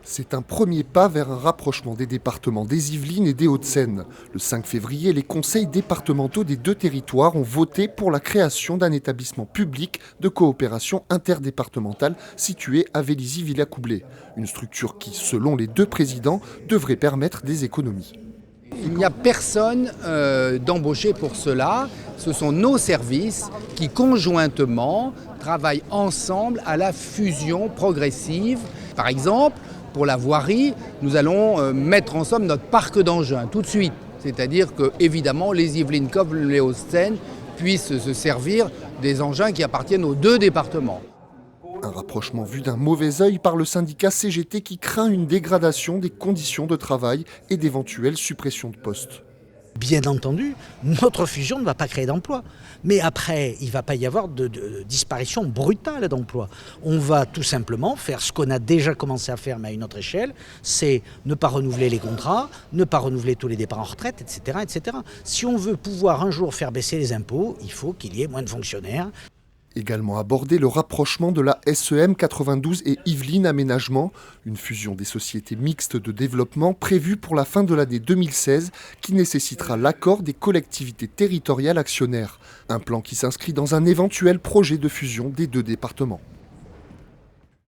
C'est un premier pas vers un rapprochement des départements des Yvelines et des Hauts-de-Seine. Le 5 février, les conseils départementaux des deux territoires ont voté pour la création d'un établissement public de coopération interdépartementale situé à Vélizy-Villacoublay. Une structure qui, selon les deux présidents, devrait permettre des économies. Il n'y a personne d'embauché pour cela. Ce sont nos services qui, conjointement, travaillent ensemble à la fusion progressive. Par exemple, pour la voirie, nous allons mettre en somme notre parc d'engins tout de suite. C'est-à-dire que, évidemment, les Yvelines comme les Hauts-de-Seine puissent se servir des engins qui appartiennent aux deux départements. Un rapprochement vu d'un mauvais œil par le syndicat CGT qui craint une dégradation des conditions de travail et d'éventuelles suppressions de postes. Bien entendu, notre fusion ne va pas créer d'emplois. Mais après, il ne va pas y avoir de disparition brutale d'emplois. On va tout simplement faire ce qu'on a déjà commencé à faire, mais à une autre échelle, c'est ne pas renouveler les contrats, ne pas renouveler tous les départs en retraite, etc., etc. Si on veut pouvoir un jour faire baisser les impôts, il faut qu'il y ait moins de fonctionnaires. Également abordé le rapprochement de la SEM 92 et Yvelines Aménagement, une fusion des sociétés mixtes de développement prévue pour la fin de l'année 2016 qui nécessitera l'accord des collectivités territoriales actionnaires. Un plan qui s'inscrit dans un éventuel projet de fusion des deux départements.